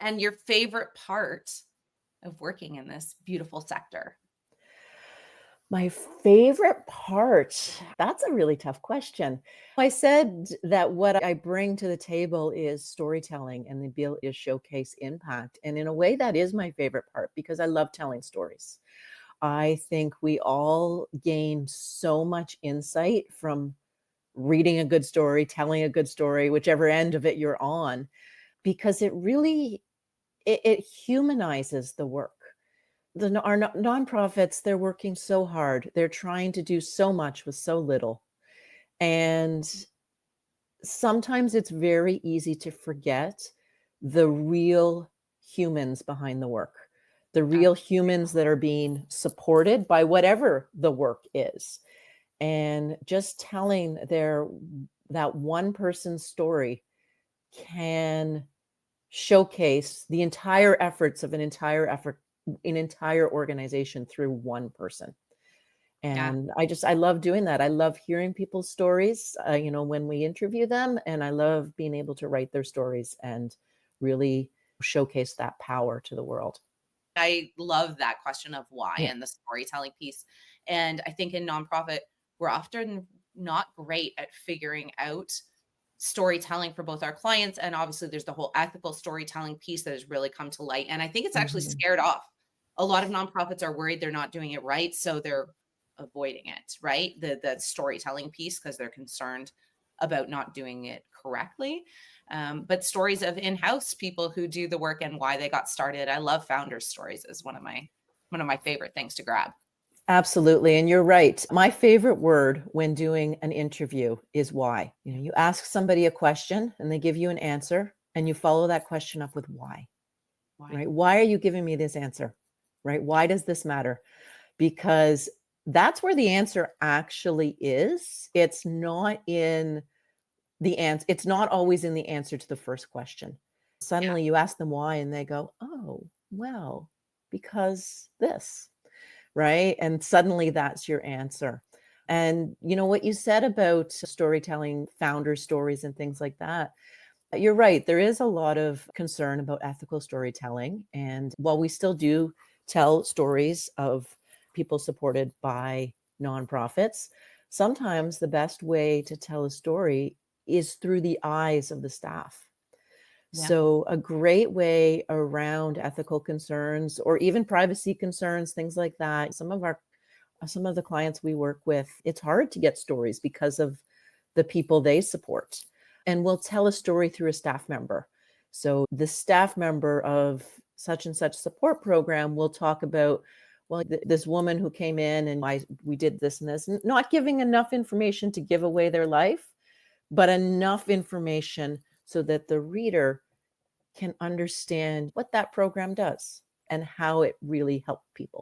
and your favorite part of working in this beautiful sector. My favorite part? That's a really tough question. I said that what I bring to the table is storytelling and the ability to showcase impact. And in a way, that is my favorite part because I love telling stories. I think we all gain so much insight from reading a good story, telling a good story, whichever end of it you're on, because it really it humanizes the work. Our nonprofits, they're working so hard. They're trying to do so much with so little. And sometimes it's very easy to forget the real humans behind the work, the real humans that are being supported by whatever the work is. And just telling that one person's story can showcase the entire efforts of an entire organization through one person. Yeah. And I love doing that. I love hearing people's stories, when we interview them, and I love being able to write their stories and really showcase that power to the world. I love that question of why Yeah. and the storytelling piece. And I think in nonprofit, we're often not great at figuring out storytelling for both our clients. And obviously, there's the whole ethical storytelling piece that has really come to light. And I think it's actually Mhm. scared off. A lot of nonprofits are worried they're not doing it right. So they're avoiding it, right? The storytelling piece, because they're concerned about not doing it correctly. But stories of in-house people who do the work and why they got started. I love founder stories is one of my favorite things to grab. Absolutely, and you're right. My favorite word when doing an interview is why. You ask somebody a question and they give you an answer, and you follow that question up with why, Why? right? Why are you giving me this answer? Right? Why does this matter? Because that's where the answer actually is. It's not always in the answer to the first question. Yeah. Suddenly you ask them why and they go, "Oh, well, because this." Right? And suddenly that's your answer. And what you said about storytelling, founder stories and things like that, you're right. There is a lot of concern about ethical storytelling. And while we still do tell stories of people supported by nonprofits, sometimes the best way to tell a story is through the eyes of the staff. Yeah. So, a great way around ethical concerns or even privacy concerns, things like that. Some of the clients we work with, it's hard to get stories because of the people they support. And we'll tell a story through a staff member. So, the staff member of such and such support program will talk about, well, this woman who came in and we did this and this, not giving enough information to give away their life, but enough information so that the reader can understand what that program does and how it really helped people.